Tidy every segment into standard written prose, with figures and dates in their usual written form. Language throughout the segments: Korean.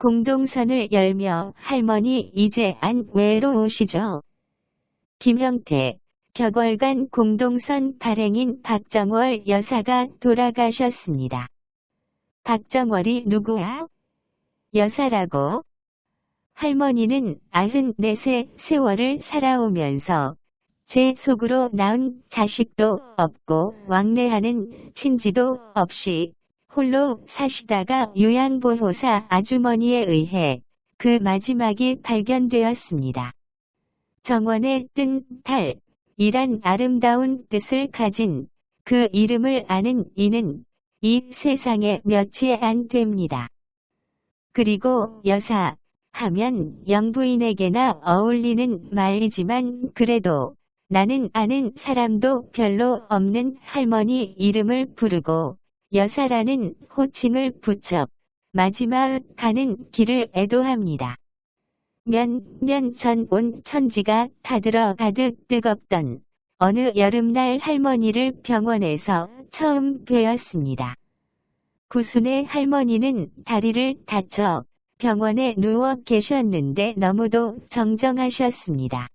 공동선을 열며 할머니 이제 안 외로우시죠? 김형태, 격월간 공동선 발행인 박정월 여사가 돌아가셨습니다. 박정월이 누구야? 여사라고? 할머니는 94세 세월을 살아오면서 제 속으로 낳은 자식도 없고 왕래하는 친지도 없이 홀로 사시다가 요양보호사 아주머니에 의해 그 마지막이 발견되었습니다. 정원에 뜬 달이란 아름다운 뜻을 가진 그 이름을 아는 이는 이 세상에 몇이 안 됩니다. 그리고 여사 하면 영부인에게나 어울리는 말이지만 그래도 나는 아는 사람도 별로 없는 할머니 이름을 부르고 여사라는 호칭을 붙여 마지막 가는 길을 애도합니다. 몇 년 전 온 천지가 타들어 가득 뜨겁던 어느 여름날 할머니를 병원에서 처음 뵈었습니다. 구순의 할머니는 다리를 다쳐 병원에 누워 계셨는데 너무도 정정하셨습니다.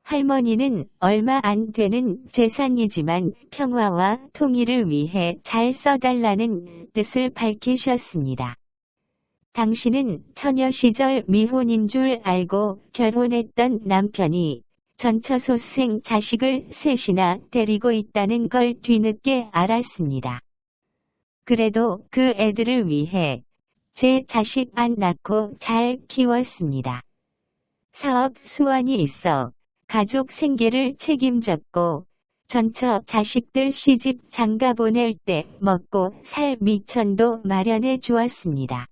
할머니는 얼마 안 되는 재산이지만 평화와 통일을 위해 잘 써달라는 뜻을 밝히셨습니다. 당신은 처녀 시절 미혼인 줄 알고 결혼했던 남편이 전처소생 자식을 셋이나 데리고 있다는 걸 뒤늦게 알았습니다. 그래도 그 애들을 위해 제 자식 안 낳고 잘 키웠습니다. 사업 수완이 있어 가족 생계를 책임졌고 전처 자식들 시집 장가 보낼 때 먹고 살 미천도 마련해 주었습니다.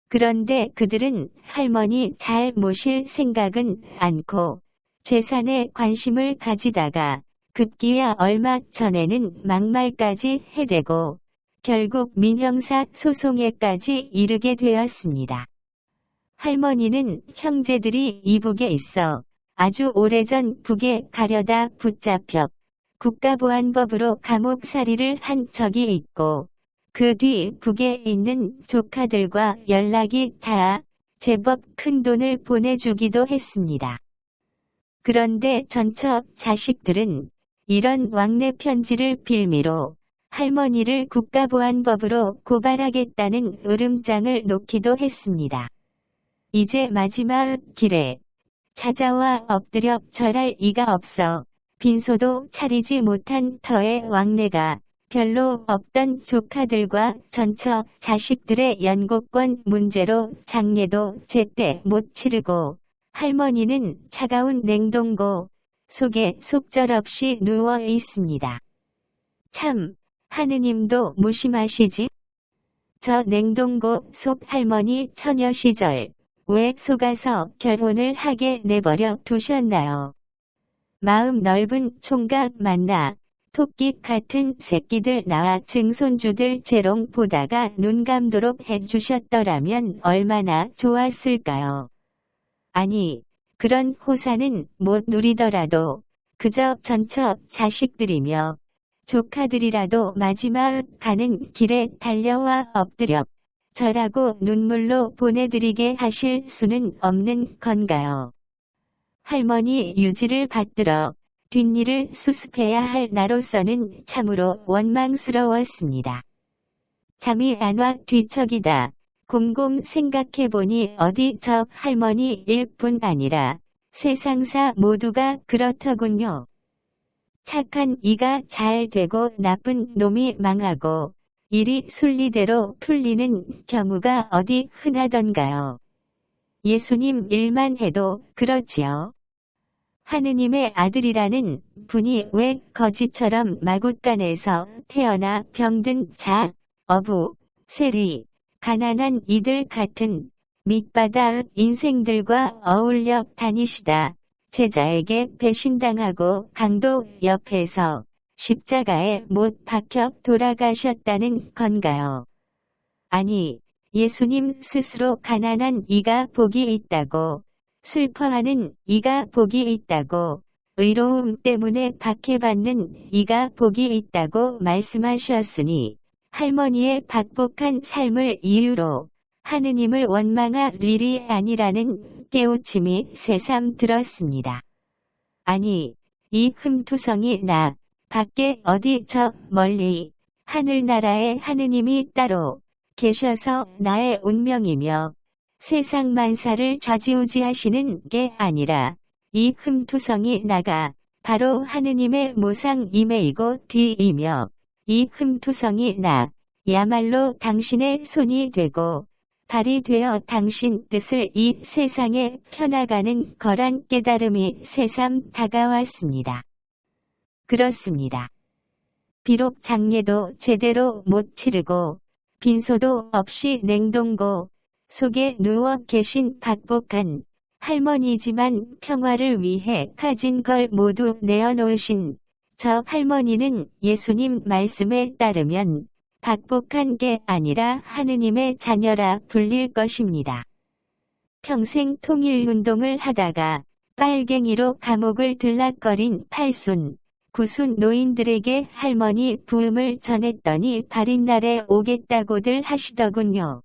그런데 그들은 할머니 잘 모실 생각은 않고 재산에 관심을 가지다가 급기야 얼마 전에는 막말까지 해대고 결국 민형사 소송에까지 이르게 되었습니다. 할머니는 형제들이 이북에 있어 아주 오래전 북에 가려다 붙잡혀 국가보안법으로 감옥살이를 한 적이 있고 그 뒤 북에 있는 조카들과 연락이 닿아 제법 큰 돈을 보내주기도 했습니다. 그런데 전처 자식들은 이런 왕래 편지를 빌미로 할머니를 국가보안법으로 고발하겠다는 으름장을 놓기도 했습니다. 이제 마지막 길에 찾아와 엎드려 절할 이가 없어 빈소도 차리지 못한 터의 왕래가 별로 없던 조카들과 전처 자식들의 연고권 문제로 장례도 제때 못 치르고 할머니는 차가운 냉동고 속에 속절없이 누워 있습니다. 참, 하느님도 무심하시지? 저 냉동고 속 할머니 처녀 시절 왜 속아서 결혼을 하게 내버려 두셨나요? 마음 넓은 총각 만나 토끼 같은 새끼들 낳아 증손주들 재롱 보다가 눈 감도록 해주셨더라면 얼마나 좋았을까요? 아니, 그런 호사는 못 누리더라도 그저 전처 자식들이며 조카들이라도 마지막 가는 길에 달려와 엎드려 절하고 눈물로 보내드리게 하실 수는 없는 건가요? 할머니 유지를 받들어 뒷일을 수습해야 할 나로서는 참으로 원망스러웠습니다. 잠이 안 와 뒤척이다. 곰곰 생각해보니 어디 저 할머니일 뿐 아니라 세상사 모두가 그렇더군요. 착한 이가 잘 되고 나쁜 놈이 망하고 일이 순리대로 풀리는 경우가 어디 흔하던가요? 예수님 일만 해도 그렇지요. 하느님의 아들이라는 분이 왜 거지처럼 마굿간에서 태어나 병든 자, 어부, 세리, 가난한 이들 같은 밑바닥 인생들과 어울려 다니시다. 제자에게 배신당하고 강도 옆에서 십자가에 못 박혀 돌아가셨다는 건가요? 아니, 예수님 스스로 가난한 이가 복이 있다고, 슬퍼하는 이가 복이 있다고, 의로움 때문에 박해받는 이가 복이 있다고 말씀하셨으니 할머니의 박복한 삶을 이유로 하느님을 원망할 일이 아니라는 깨우침이 새삼 들었습니다. 아니, 이 흠투성이 나 밖에 어디 저 멀리 하늘나라에 하느님이 따로 계셔서 나의 운명이며 세상 만사를 좌지우지하시는 게 아니라 이 흠투성이 나가 바로 하느님의 모상임에이고 뒤이며 이 흠투성이 나 야말로 당신의 손이 되고 발이 되어 당신 뜻을 이 세상에 펴나가는 거란 깨달음이 새삼 다가왔습니다. 그렇습니다. 비록 장례도 제대로 못 치르고 빈소도 없이 냉동고 속에 누워 계신 박복한 할머니지만 평화를 위해 가진 걸 모두 내어놓으신 저 할머니는 예수님 말씀에 따르면 박복한 게 아니라 하느님의 자녀라 불릴 것입니다. 평생 통일운동을 하다가 빨갱이로 감옥을 들락거린 팔순, 구순 노인들에게 할머니 부음을 전했더니 바린 날에 오겠다고들 하시더군요.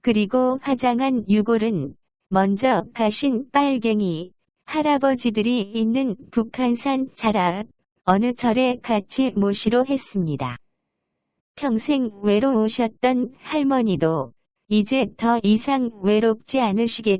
그리고 화장한 유골은 먼저 가신 빨갱이 할아버지들이 있는 북한산 자락 어느 절에 같이 모시러 했습니다. 평생 외로우셨던 할머니도 이제 더 이상 외롭지 않으시겠죠.